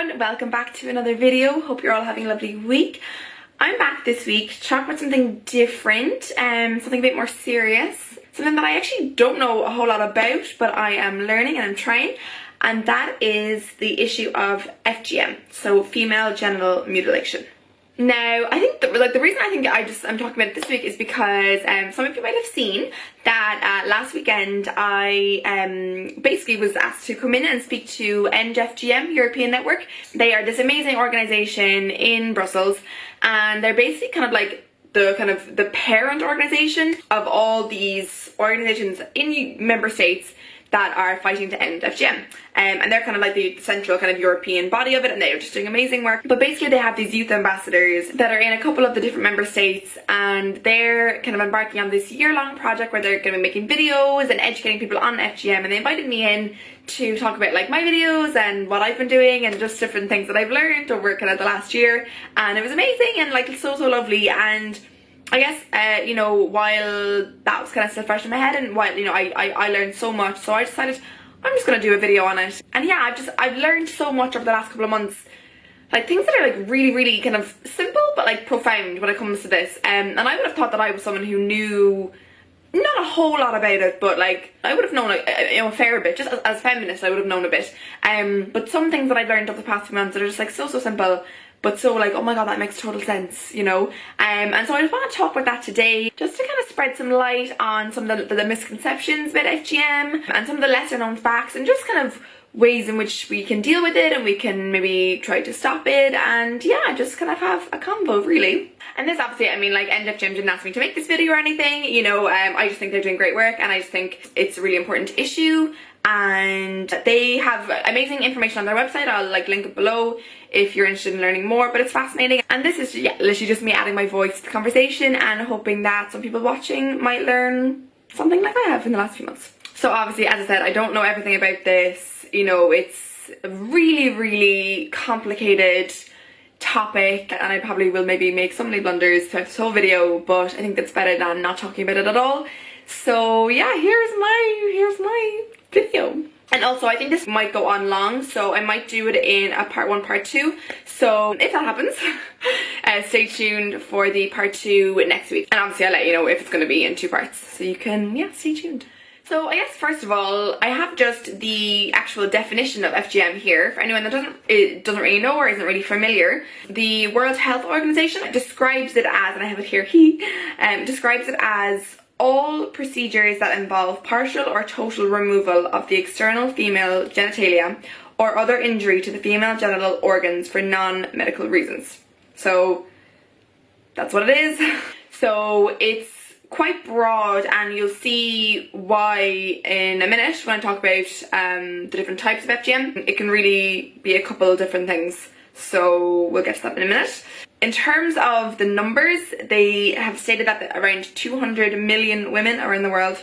everyone, welcome back to another video. Hope you're all having a lovely week. I'm back this week to talk about something different, something a bit more serious, something that I actually don't know a whole lot about, but I am learning and I'm trying, and that is the issue of FGM, so female genital mutilation. Now, I think the reason I think I'm talking about it this week is because some of you might have seen that last weekend I basically was asked to come in and speak to End FGM European Network. They are this amazing organisation in Brussels, and they're basically kind of like the parent organisation of all these organisations in member states that are fighting to end FGM. And they're kind of like the central kind of European body of it, and they're just doing amazing work. But basically they have these youth ambassadors that are in a couple of the different member states, and they're kind of embarking on this year-long project where they're going to be making videos and educating people on FGM, and they invited me in to talk about like my videos and what I've been doing and just different things that I've learned over kind of the last year, and it was amazing and like so lovely. And I guess, you know, while that was kind of still fresh in my head, and while, you know, I learned so much, so I decided I'm just going to do a video on it. And yeah, I've learned so much over the last couple of months, like things that are like really kind of simple but like profound when it comes to this. And I would have thought that I was someone who knew not a whole lot about it, but like I would have known like, you know, a fair bit. Just as a feminist I would have known a bit. But some things that I've learned over the past few months that are just like so simple, but so like, oh my god, that makes total sense, you know. And so I just want to talk about that today, just to kind of spread some light on some of the misconceptions about FGM and some of the lesser known facts, and just kind of ways in which we can deal with it and we can maybe try to stop it, and yeah, just kind of have a convo really. And this obviously, I mean, like, End FGM didn't ask me to make this video or anything, you know. I just think they're doing great work, and I just think it's a really important issue, and they have amazing information on their website. I'll like link it below if you're interested in learning more, but it's fascinating. And this is, yeah, literally just me adding my voice to the conversation and hoping that some people watching might learn something like I have in the last few months. So obviously, as I said, I don't know everything about this, you know. It's a really complicated topic, and I probably will maybe make so many blunders throughout this whole video, but I think that's better than not talking about it at all. So yeah, here's my video. And also, I think this might go on long, so I might do it in a part 1, part 2. So if that happens, stay tuned for the part 2 next week. And obviously I'll let you know if it's going to be in 2 parts, so you can, yeah, stay tuned. So I guess first of all, I have just the actual definition of FGM here for anyone that doesn't really know or isn't really familiar. The World Health Organization describes it as, and I have it here, describes it as all procedures that involve partial or total removal of the external female genitalia or other injury to the female genital organs for non-medical reasons. So that's what it is. So it's quite broad, and you'll see why in a minute when I talk about the different types of FGM. It can really be a couple of different things, so we'll get to that in a minute. In terms of the numbers, they have stated that around 200 million women around the world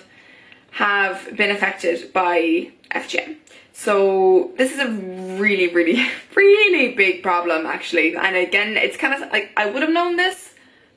have been affected by FGM. So this is a really big problem actually. And again, it's kind of like, I would have known this,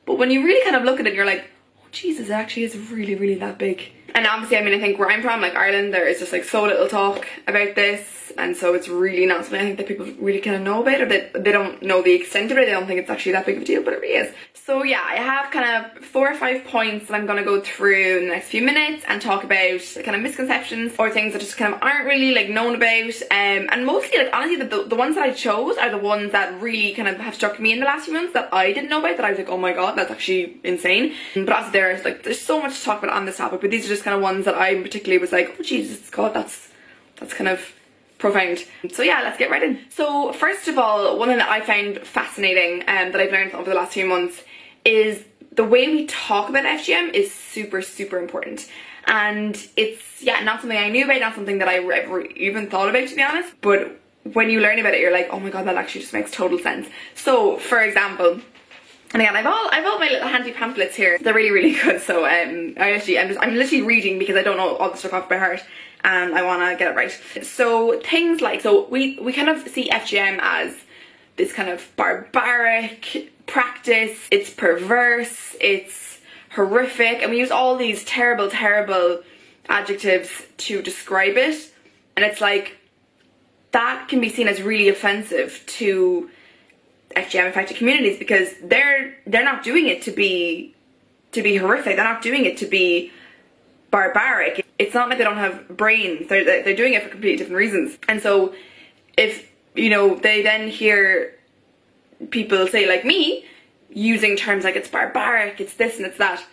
but when you really kind of look at it, you're like, oh Jesus, it actually is really that big. And obviously, I mean, I think where I'm from, like Ireland, there is just like so little talk about this, and so it's really not something I think that people really kind of know about, or that they don't know the extent of it. They don't think it's actually that big of a deal, but it really is. So yeah, I have kind of 4 or 5 points that I'm going to go through in the next few minutes and talk about kind of misconceptions or things that just kind of aren't really like known about. And mostly, like honestly, the ones that I chose are the ones that really kind of have struck me in the last few months that I didn't know about, that I was like, oh my god, that's actually insane. But obviously there's so much to talk about on this topic, but these are just kind of ones that I particularly was like, oh Jesus god, that's kind of profound. So yeah, let's get right in. So first of all, one thing that I found fascinating that I've learned over the last few months is the way we talk about FGM is super important. And it's, yeah, not something I knew about, not something that I ever even thought about, to be honest, but when you learn about it, you're like, oh my god, that actually just makes total sense. So for example, and again, I've all my little handy pamphlets here. They're really good. So I'm literally reading because I don't know all the stuff off by heart, and I want to get it right. So things like, so we kind of see FGM as this kind of barbaric practice. It's perverse, it's horrific, and we use all these terrible adjectives to describe it. And it's like, that can be seen as really offensive to FGM affected communities, because they're not doing it to be horrific. They're not doing it to be barbaric. It's not like they don't have brains. They're doing it for completely different reasons. And so if, you know, they then hear people say, like me, using terms like it's barbaric, it's this and it's that,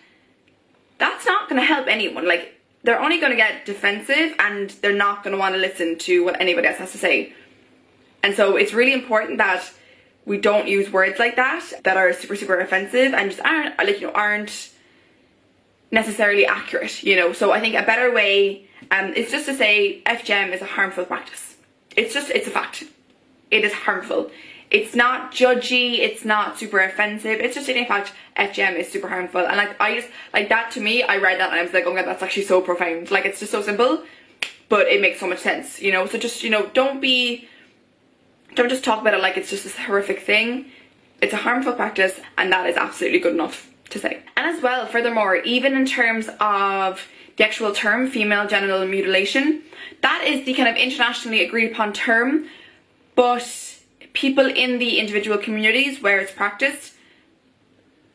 that's not going to help anyone. Like, they're only going to get defensive, and they're not going to want to listen to what anybody else has to say. And so it's really important that we don't use words like that are super, super offensive and just aren't, like, you know, aren't necessarily accurate, you know. So I think a better way is just to say FGM is a harmful practice. It's a fact. It is harmful. It's not judgy, it's not super offensive, it's just in fact FGM is super harmful. And like, I just, like, that to me, I read that and I was like, oh my god, that's actually so profound. Like, it's just so simple, but it makes so much sense, you know. So just, you know, don't just talk about it like it's just this horrific thing. It's a harmful practice, and that is absolutely good enough to say. And as well, furthermore, even in terms of the actual term female genital mutilation, that is the kind of internationally agreed upon term, but people in the individual communities where it's practiced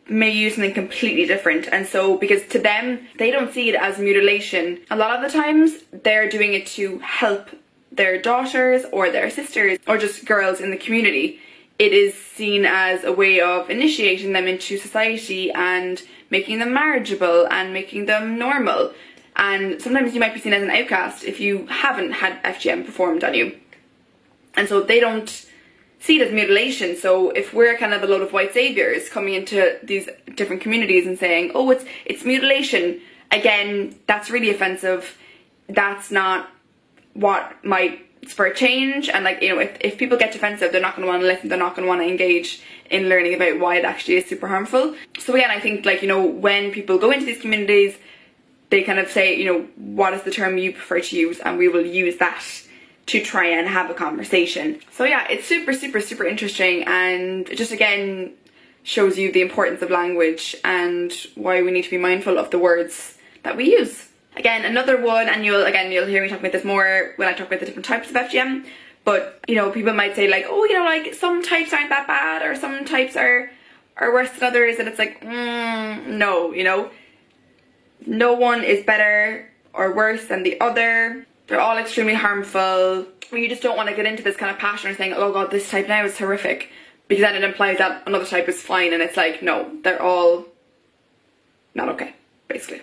may use something completely different. And so, because to them, they don't see it as mutilation. A lot of the times, they're doing it to help their daughters or their sisters or just girls in the community. It is seen as a way of initiating them into society and making them marriageable and making them normal. And sometimes you might be seen as an outcast if you haven't had FGM performed on you. And so they don't see it as mutilation. So if we're kind of a load of white saviors coming into these different communities and saying, oh, it's mutilation, again, that's really offensive. That's not what might spur change. And like, you know, if people get defensive, they're not going to want to listen, they're not going to want to engage in learning about why it actually is super harmful. So again, I think, like, you know, when people go into these communities, they kind of say, you know, what is the term you prefer to use, and we will use that to try and have a conversation. So yeah, it's super, super, super interesting, and it just again shows you the importance of language and why we need to be mindful of the words that we use. Again, another one, and you'll hear me talk about this more when I talk about the different types of FGM, but, you know, people might say like, oh, you know, like some types aren't that bad, or some types are worse than others, and it's like, no, you know, no one is better or worse than the other. They're all extremely harmful. You just don't want to get into this kind of passion of saying, oh god, this type now is horrific, because then it implies that another type is fine, and it's like, no, they're all not okay, basically.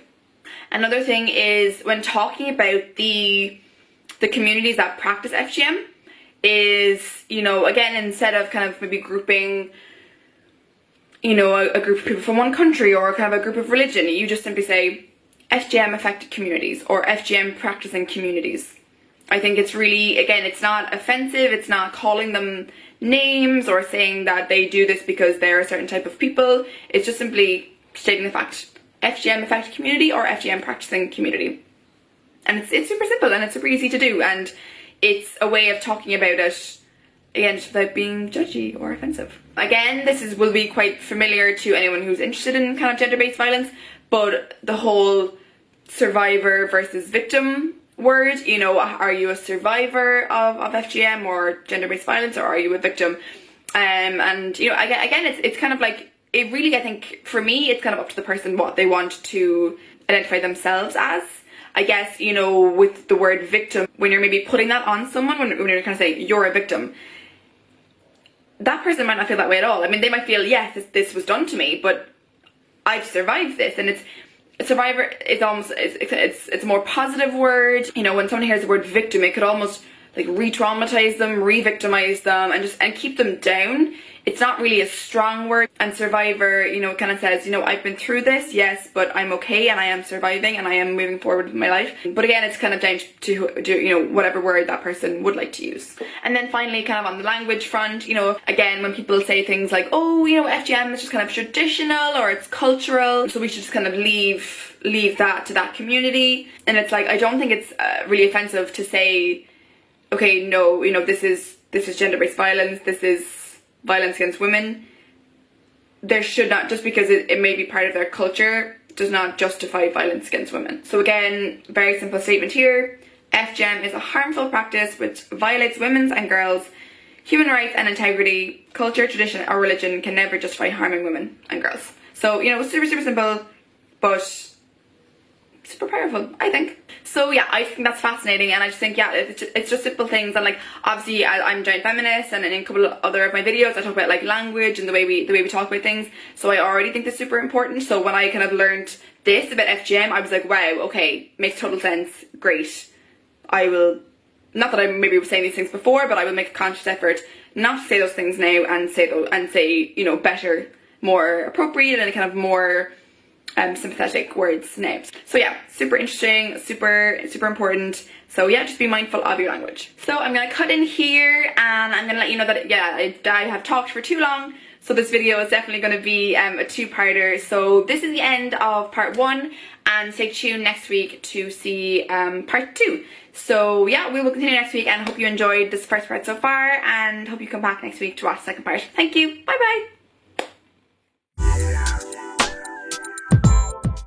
Another thing is, when talking about the communities that practice FGM, is, you know, again, instead of kind of maybe grouping, you know, a group of people from one country or kind of a group of religion, you just simply say FGM affected communities or FGM practicing communities. I think it's really, again, it's not offensive, it's not calling them names or saying that they do this because they're a certain type of people. It's just simply stating the fact, FGM affected community or FGM practicing community. And it's super simple, and it's super easy to do, and it's a way of talking about it, again, just without being judgy or offensive. Again, this will be quite familiar to anyone who's interested in kind of gender-based violence, but the whole survivor versus victim word, you know, are you a survivor of FGM or gender-based violence, or are you a victim? And, you know, again, it's kind of like, it really, I think, for me, it's kind of up to the person what they want to identify themselves as. I guess, you know, with the word victim, when you're maybe putting that on someone, when you're kind of saying you're a victim, that person might not feel that way at all. I mean, they might feel, yes, this was done to me, but I've survived this. And survivor is almost, it's a more positive word. You know, when someone hears the word victim, it could almost like re-traumatize them, re-victimize them, and keep them down. It's not really a strong word. And survivor, you know, it kind of says, you know, I've been through this, yes, but I'm okay, and I am surviving, and I am moving forward with my life. But again, it's kind of down to you know, whatever word that person would like to use. And then finally, kind of on the language front, you know, again, when people say things like, oh, you know, FGM is just kind of traditional or it's cultural, so we should just kind of leave that to that community. And it's like, I don't think it's really offensive to say, okay, no, you know, this is gender-based violence, this is violence against women. There should not, just because it may be part of their culture, does not justify violence against women. So again, very simple statement here, FGM is a harmful practice which violates women's and girls' human rights and integrity. Culture, tradition, or religion can never justify harming women and girls. So, you know, super, super simple, but super powerful, I think. So yeah, I think that's fascinating, and I just think, yeah, it's just simple things. And like, obviously I'm a giant feminist, and in a couple of other of my videos I talk about like language and the way we talk about things, so I already think that's super important. So when I kind of learned this about FGM, I was like, wow, okay, makes total sense, great. I will, not that I maybe was saying these things before, but I will make a conscious effort not to say those things now, and say, you know, better, more appropriate, and kind of more sympathetic words now. So yeah, super interesting, super important. So yeah, just be mindful of your language. So I'm gonna cut in here, and I'm gonna let you know that, yeah, I have talked for too long, so this video is definitely going to be a two-parter. So this is the end of part 1, and stay tuned next week to see part 2. So yeah, we will continue next week, and I hope you enjoyed this first part so far, and hope you come back next week to watch the second part. Thank you, bye bye.